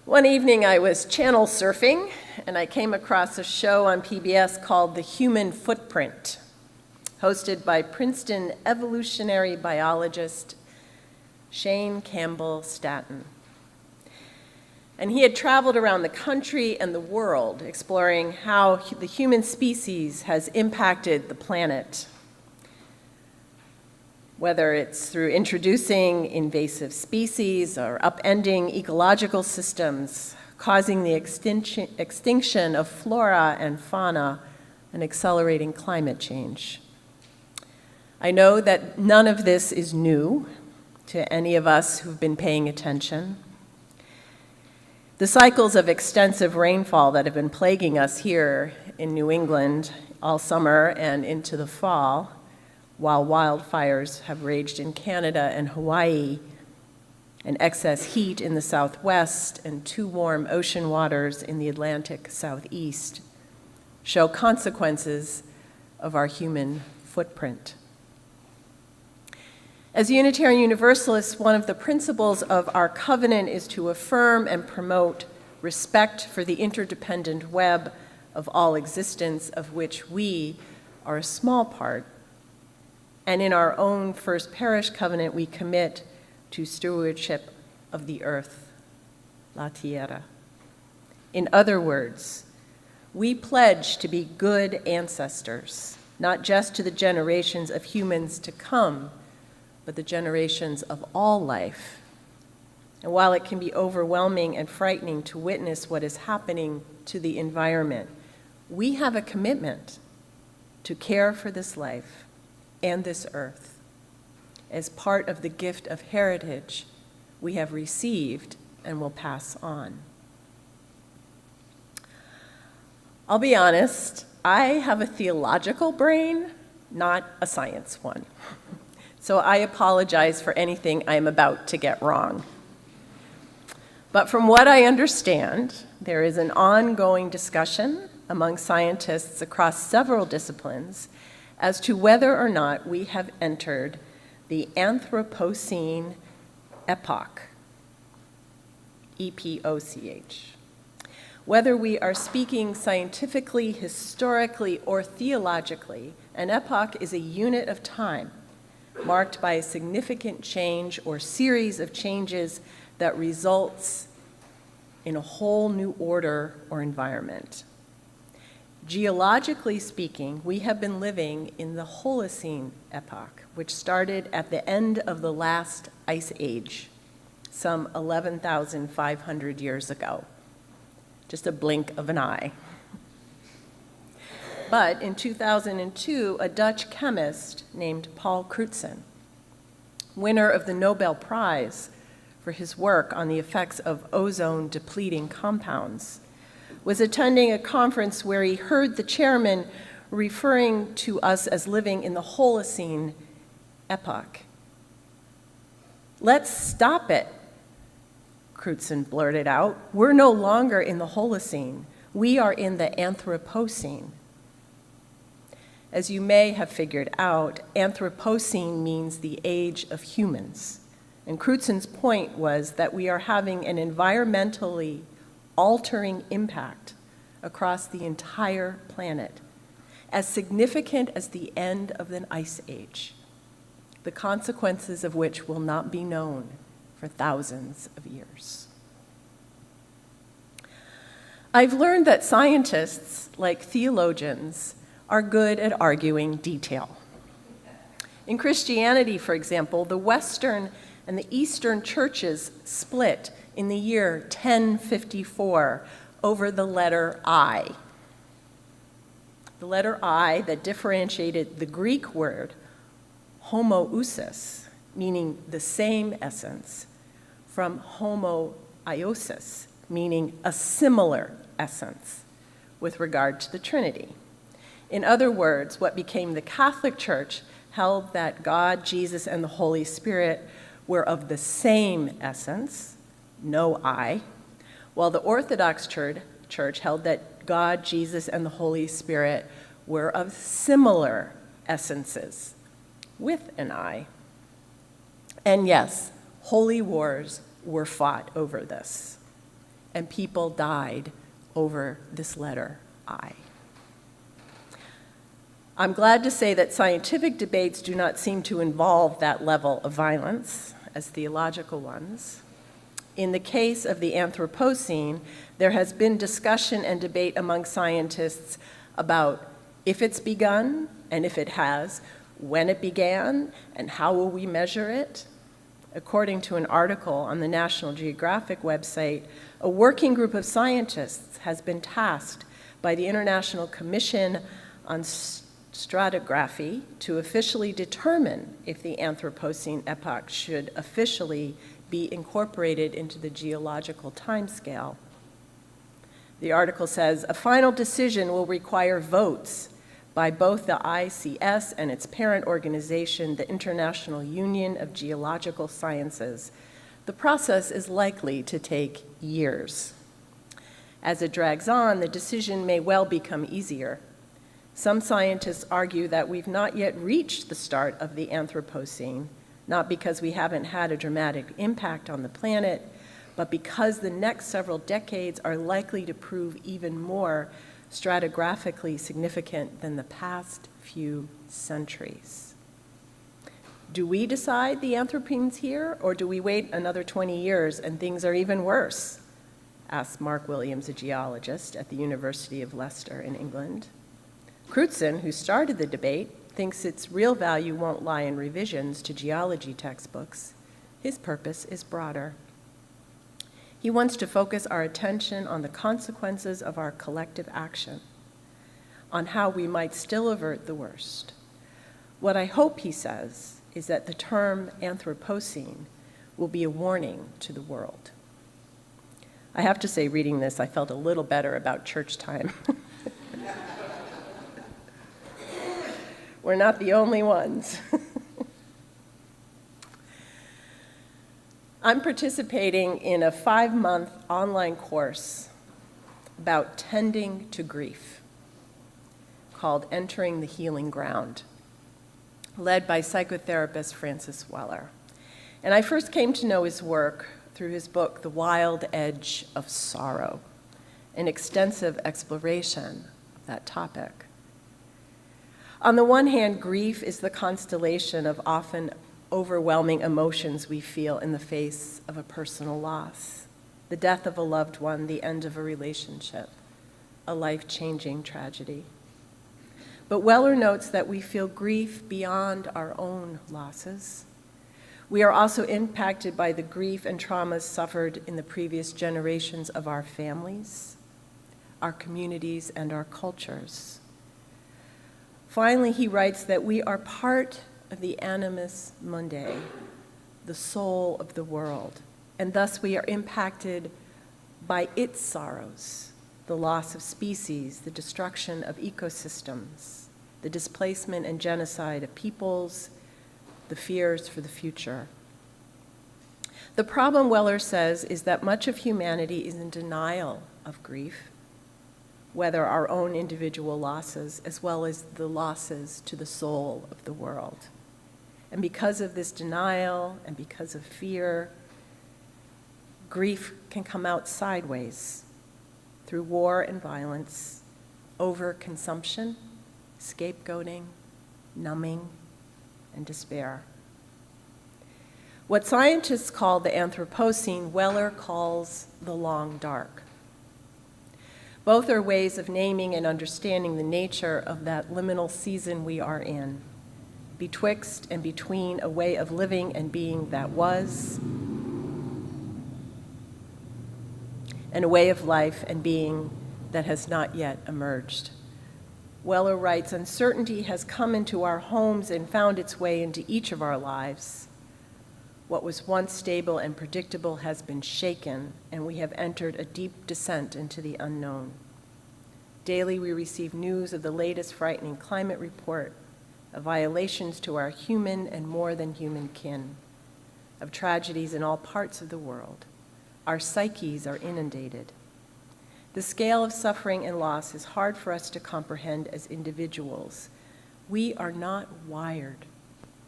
One evening I was channel surfing and I came across a show on PBS called The Human Footprint, hosted by Princeton evolutionary biologist Shane Campbell Stanton. And he had traveled around the country and the world exploring how the human species has impacted the planet, whether it's through introducing invasive species or upending ecological systems, causing the extinction of flora and fauna, and accelerating climate change. I know that none of this is new to any of us who've been paying attention. The cycles of extensive rainfall that have been plaguing us here in New England all summer and into the fall, while wildfires have raged in Canada and Hawaii, and excess heat in the Southwest and too warm ocean waters in the Atlantic Southeast, show consequences of our human footprint. As Unitarian Universalists, one of the principles of our covenant is to affirm and promote respect for the interdependent web of all existence, of which we are a small part. And in our own First Parish covenant, we commit to stewardship of the earth, la tierra. In other words, we pledge to be good ancestors, not just to the generations of humans to come, but the generations of all life. And while it can be overwhelming and frightening to witness what is happening to the environment, we have a commitment to care for this life and this earth as part of the gift of heritage we have received and will pass on. I'll be honest, I have a theological brain, not a science one. So I apologize for anything I am about to get wrong. But from what I understand, there is an ongoing discussion among scientists across several disciplines as to whether or not we have entered the Anthropocene epoch, E-P-O-C-H. Whether we are speaking scientifically, historically, or theologically, an epoch is a unit of time marked by a significant change or series of changes that results in a whole new order or environment. Geologically speaking, we have been living in the Holocene epoch, which started at the end of the last ice age, some 11,500 years ago. Just a blink of an eye. But in 2002, a Dutch chemist named Paul Crutzen, winner of the Nobel Prize for his work on the effects of ozone-depleting compounds, was attending a conference where he heard the chairman referring to us as living in the Holocene epoch. "Let's stop it," Crutzen blurted out. "We're no longer in the Holocene. We are in the Anthropocene." As you may have figured out, Anthropocene means the age of humans. And Crutzen's point was that we are having an environmentally altering impact across the entire planet, as significant as the end of an ice age, the consequences of which will not be known for thousands of years. I've learned that scientists, like theologians, are good at arguing detail. In Christianity, for example, the Western and the Eastern churches split in the year 1054 over the letter I. The letter I that differentiated the Greek word homoousis, meaning the same essence, from homoiosis, meaning a similar essence with regard to the Trinity. In other words, what became the Catholic Church held that God, Jesus, and the Holy Spirit were of the same essence, no I, while the Orthodox Church held that God, Jesus, and the Holy Spirit were of similar essences, with an I. And yes, holy wars were fought over this. and people died over this letter I. I'm glad to say that scientific debates do not seem to involve that level of violence as theological ones. In the case of the Anthropocene, there has been discussion and debate among scientists about if it's begun, and if it has, when it began, and how will we measure it. According to an article on the National Geographic website, a working group of scientists has been tasked by the International Commission on Stratigraphy to officially determine if the Anthropocene epoch should officially be incorporated into the geological timescale. The article says, a final decision will require votes by both the ICS and its parent organization, the International Union of Geological Sciences. The process is likely to take years. As it drags on, the decision may well become easier. Some scientists argue that we've not yet reached the start of the Anthropocene, not because we haven't had a dramatic impact on the planet, but because the next several decades are likely to prove even more stratigraphically significant than the past few centuries. Do we decide the Anthropocene's here, or do we wait another 20 years and things are even worse? Asked Mark Williams, a geologist at the University of Leicester in England. Crutzen, who started the debate, thinks its real value won't lie in revisions to geology textbooks. His purpose is broader. He wants to focus our attention on the consequences of our collective action, on how we might still avert the worst. What I hope, he says, is that the term Anthropocene will be a warning to the world. I have to say, reading this, I felt a little better about church time. We're not the only ones. I'm participating in a 5-month online course about tending to grief called Entering the Healing Ground, led by psychotherapist Francis Weller. And I first came to know his work through his book, The Wild Edge of Sorrow, an extensive exploration of that topic. On the one hand, grief is the constellation of often overwhelming emotions we feel in the face of a personal loss, the death of a loved one, the end of a relationship, a life-changing tragedy. But Weller notes that we feel grief beyond our own losses. We are also impacted by the grief and traumas suffered in the previous generations of our families, our communities, and our cultures. Finally, he writes that we are part of the animus mundi, the soul of the world, and thus we are impacted by its sorrows, the loss of species, the destruction of ecosystems, the displacement and genocide of peoples, the fears for the future. The problem, Weller says, is that much of humanity is in denial of grief, whether our own individual losses as well as the losses to the soul of the world. And because of this denial and because of fear, grief can come out sideways through war and violence, overconsumption, scapegoating, numbing, and despair. What scientists call the Anthropocene, Weller calls the long dark. Both are ways of naming and understanding the nature of that liminal season we are in, betwixt and between a way of living and being that was, and a way of life and being that has not yet emerged. Weller writes, uncertainty has come into our homes and found its way into each of our lives. What was once stable and predictable has been shaken, and we have entered a deep descent into the unknown. Daily we receive news of the latest frightening climate report, of violations to our human and more than human kin, of tragedies in all parts of the world. Our psyches are inundated. The scale of suffering and loss is hard for us to comprehend as individuals. We are not wired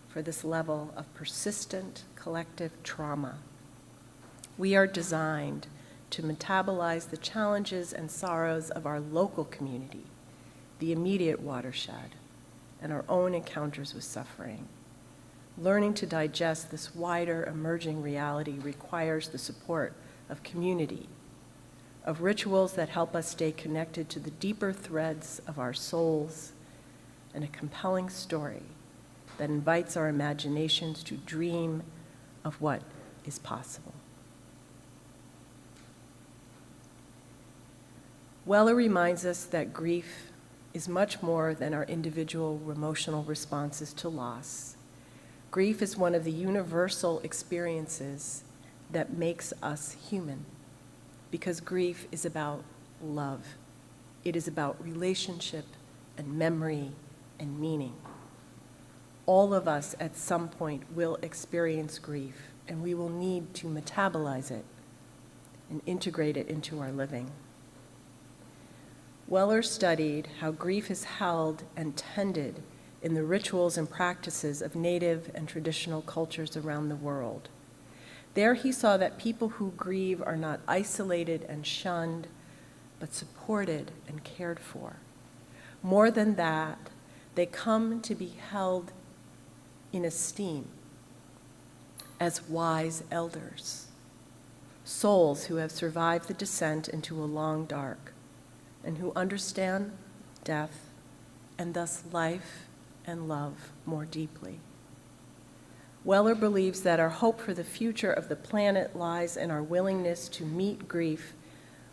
for this level of persistent collective trauma. We are designed to metabolize the challenges and sorrows of our local community, the immediate watershed, and our own encounters with suffering. Learning to digest this wider emerging reality requires the support of community, of rituals that help us stay connected to the deeper threads of our souls, and a compelling story that invites our imaginations to dream of what is possible. Weller reminds us that grief is much more than our individual emotional responses to loss. Grief is one of the universal experiences that makes us human, because grief is about love. It is about relationship and memory and meaning. All of us at some point will experience grief, and we will need to metabolize it and integrate it into our living. Weller studied how grief is held and tended in the rituals and practices of native and traditional cultures around the world. There he saw that people who grieve are not isolated and shunned, but supported and cared for. More than that, they come to be held in esteem as wise elders, souls who have survived the descent into a long dark, and who understand death and thus life and love more deeply. Weller believes that our hope for the future of the planet lies in our willingness to meet grief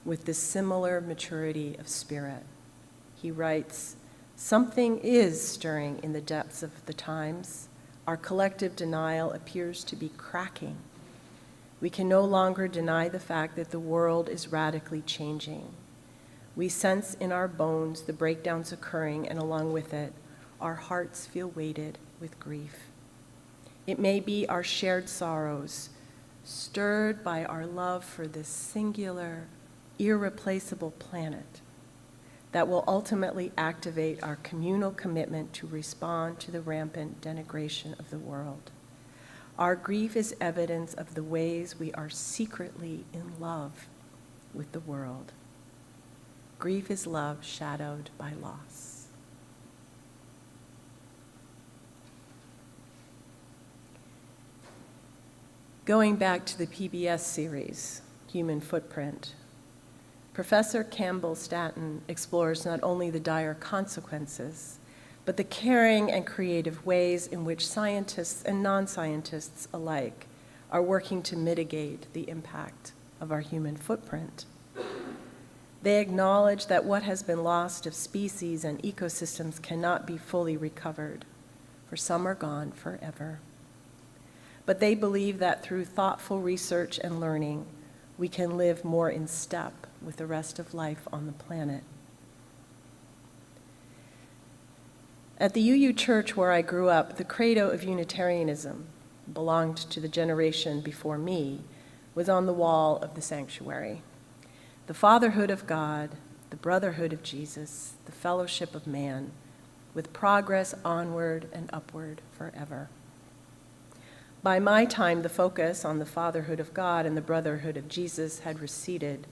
with this similar maturity of spirit. He writes, "Something is stirring in the depths of the times. Our collective denial appears to be cracking. We can no longer deny the fact that the world is radically changing. We sense in our bones the breakdowns occurring, and along with it, our hearts feel weighted with grief. It may be our shared sorrows, stirred by our love for this singular, irreplaceable planet, that will ultimately activate our communal commitment to respond to the rampant denigration of the world. Our grief is evidence of the ways we are secretly in love with the world. Grief is love shadowed by loss." Going back to the PBS series, Human Footprint, Professor Campbell Stanton explores not only the dire consequences, but the caring and creative ways in which scientists and non-scientists alike are working to mitigate the impact of our human footprint. They acknowledge that what has been lost of species and ecosystems cannot be fully recovered, for some are gone forever. But they believe that through thoughtful research and learning, we can live more in step with the rest of life on the planet. At the UU Church where I grew up, the credo of Unitarianism, belonged to the generation before me, was on the wall of the sanctuary. The fatherhood of God, the brotherhood of Jesus, the fellowship of man, with progress onward and upward forever. By my time, the focus on the fatherhood of God and the brotherhood of Jesus had receded,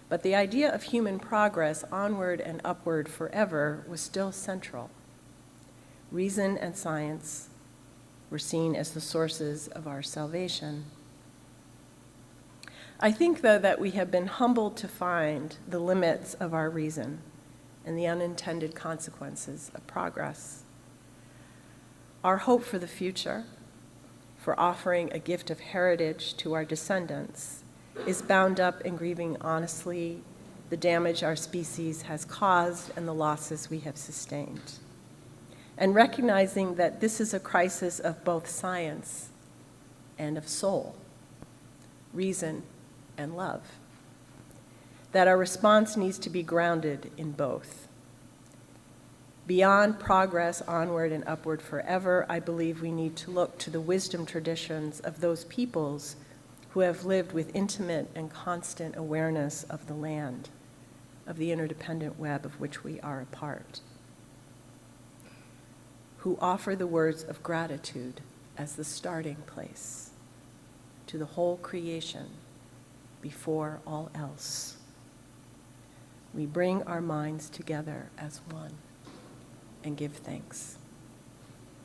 but the idea of human progress onward and upward forever was still central. Reason and science were seen as the sources of our salvation. I think, though, that we have been humbled to find the limits of our reason and the unintended consequences of progress. Our hope for the future, for offering a gift of heritage to our descendants, is bound up in grieving honestly the damage our species has caused and the losses we have sustained, and recognizing that this is a crisis of both science and of soul, reason and love, that our response needs to be grounded in both. Beyond progress onward and upward forever, I believe we need to look to the wisdom traditions of those peoples who have lived with intimate and constant awareness of the land, of the interdependent web of which we are a part, who offer the words of gratitude as the starting place to the whole creation before all else. We bring our minds together as one and give thanks.